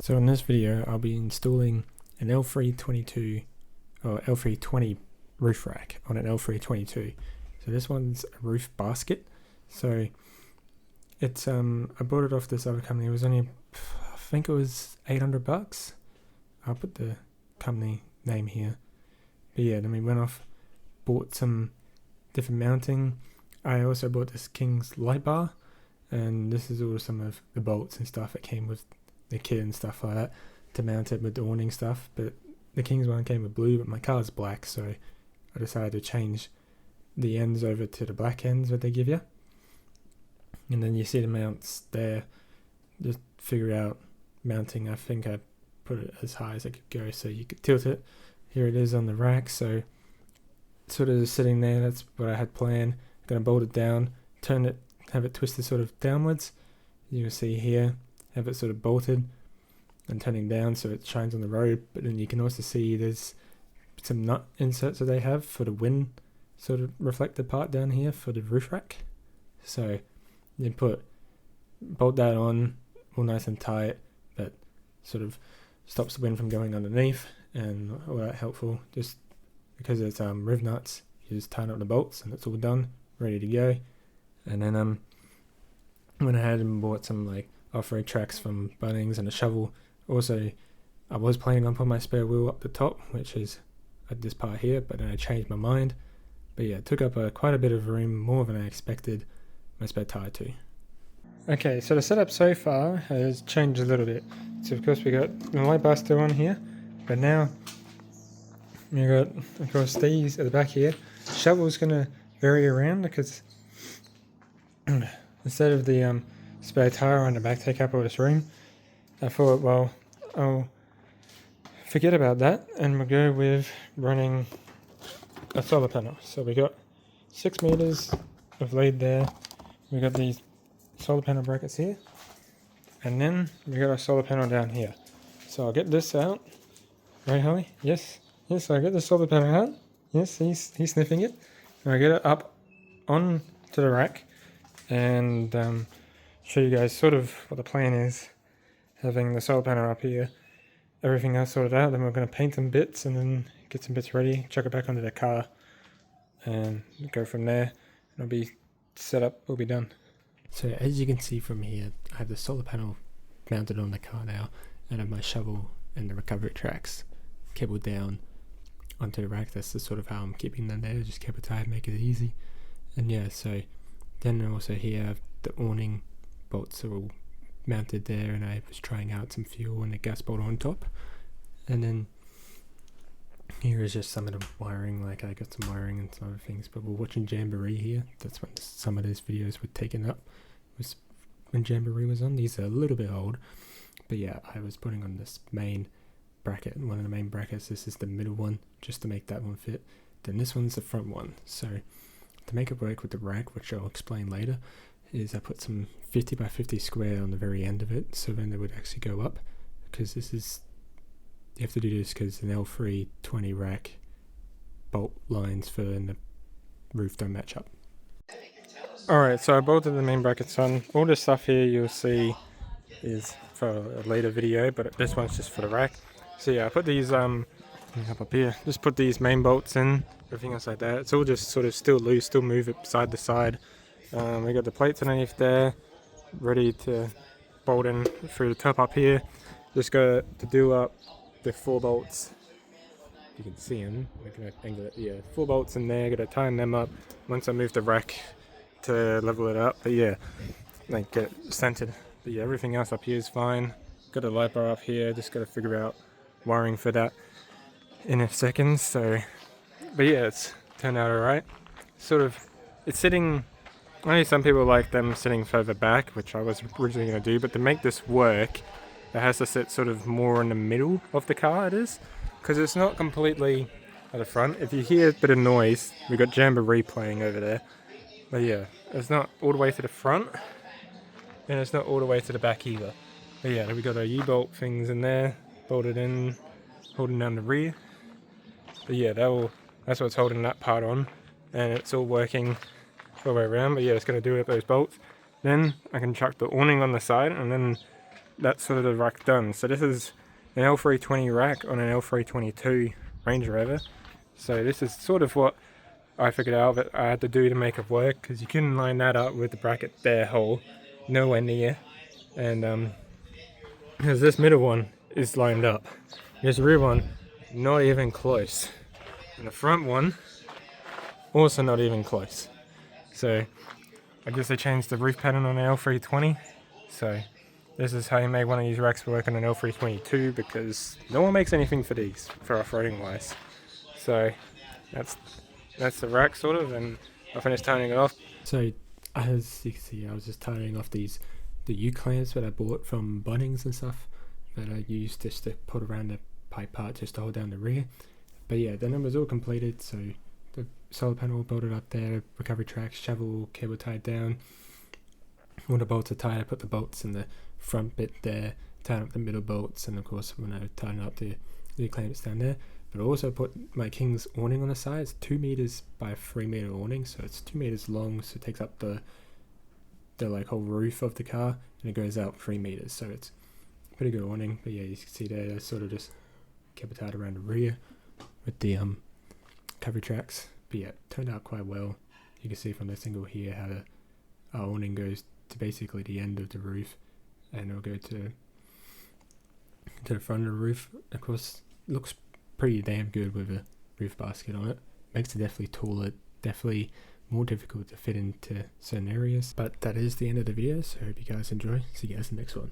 So in this video I'll be installing an l322 or l320 roof rack on an l322. So this one's a roof basket. So it's I bought it off this other company. It was only, I think it was $800. I'll put the company name here. But yeah, then we went off, bought some different mounting. I also bought this King's light bar, and this is all some of the bolts and stuff that came with the kit and stuff like that to mount it with the awning stuff. But the King's one came with blue, but my car's black, so I decided to change the ends over to the black ends that they give you. And then you see the mounts there. Just figure out mounting. I think I put it as high as I could go so you could tilt it. Here it is on the rack, so sort of sitting there. That's what I had planned. Gonna bolt it down, turn it, have it twisted sort of downwards. You can see here, have it sort of bolted and turning down so it shines on the road. But then you can also see there's some nut inserts that they have for the wind sort of reflected part down here for the roof rack. So you bolt that on all nice and tight, that sort of stops the wind from going underneath and all that helpful. Just because it's riv nuts, you just tighten up the bolts and it's all done, ready to go. And then went ahead and bought some like off-road tracks from Bunnings and a shovel. Also, I was planning on putting my spare wheel up the top, which is at this part here, but then I changed my mind. But yeah, it took up quite a bit of room, more than I expected my spare tire to. Okay, so the setup so far has changed a little bit. So of course we got the light bar still on here, but now you got, of course, these at the back here. Shovel's gonna vary around because instead of the spare tire on the back take up all this room, I thought, well, I'll forget about that and we'll go with running a solar panel. So we got 6 meters of lead there. We got these solar panel brackets here, and then we got our solar panel down here. So I'll get this out. Right, Holly? Yes. Yes, I get the solar panel out. Yes, he's sniffing it. And I get it up on to the rack and show you guys sort of what the plan is. Having the solar panel up here, everything else sorted out, then we're going to paint some bits and then get some bits ready, chuck it back onto the car and go from there. It'll be set up, we'll be done. So as you can see from here, I have the solar panel mounted on the car now, and I have my shovel and the recovery tracks cabled down onto the rack. That's the sort of how I'm keeping them there, just keep it tight, make it easy. And yeah, so then also here I have the awning bolts are all mounted there, and I was trying out some fuel and a gas bolt on top. And then here is just some of the wiring, like I got some wiring and some other things, but we're watching Jamboree here. That's when some of those videos were taken up, was when Jamboree was on. These are a little bit old, but yeah, I was putting on this main bracket, one of the main brackets. This is the middle one, just to make that one fit. Then this one's the front one. So to make it work with the rack, which I'll explain later, is I put some 50 by 50 square on the very end of it, so then it would actually go up, because this is, you have to do this because an l320 rack bolt lines for the roof don't match up. Alright, so I bolted the main brackets on. All this stuff here you'll see is for a later video, but this one's just for the rack. So yeah, I put these up here, just put these main bolts in, everything else like that. It's all just sort of still loose, still move it side to side. We got the plates underneath there, ready to bolt in through the top up here. Just got to do up the 4 bolts. You can see them. I can angle it. Yeah, 4 bolts in there. Got to tighten them up once I move the rack to level it up. But yeah, like get it centered. But yeah, everything else up here is fine. Got a light bar up here. Just got to figure out wiring for that in a second. So, but yeah, it's turned out alright. Sort of, it's sitting. I know some people like them sitting further back, which I was originally going to do, but to make this work, it has to sit sort of more in the middle of the car, it is, because it's not completely at the front. If you hear a bit of noise, we've got Jamboree playing over there, but yeah, it's not all the way to the front, and it's not all the way to the back either. But yeah, we got our U-bolt things in there, bolted in, holding down the rear. But yeah, that's what's holding that part on, and it's all working all the way around. But yeah, it's going to do it with those bolts. Then I can chuck the awning on the side, and then that sort of rack done. So this is an l320 rack on an l322 Range Rover. So this is sort of what I figured out that I had to do to make it work, because you couldn't line that up with the bracket bare hole, nowhere near. And because this middle one is lined up, this rear one not even close, and the front one also not even close. So I guess they changed the roof pattern on the l320. So this is how you may want to use racks for work on an l322, because no one makes anything for these for off-roading wise. So that's the rack sort of, and I finished tying it off. So as you can see, I was just tying off the U-clamps that I bought from Bunnings and stuff that I used just to put around the pipe part just to hold down the rear. But yeah, then it was all completed, so the solar panel bolted up there, recovery tracks, shovel, cable tied down. When the bolts are tied, I put the bolts in the front bit there, tied up the middle bolts, and of course when I tied up the clamps down there. But I also put my King's awning on the side. It's 2 meters by 3 meter awning, so it's 2 meters long, so it takes up the like whole roof of the car, and it goes out 3 meters, so it's pretty good awning. But yeah, you can see there, I sort of just kept it tied around the rear with the cover tracks. But yeah, it turned out quite well. You can see from this angle here how the awning goes to basically the end of the roof, and it'll go to the front of the roof. Of course, it looks pretty damn good with a roof basket on it. Makes it definitely taller, definitely more difficult to fit into certain areas. But that is the end of the video, so I hope you guys enjoy. See you guys in the next one.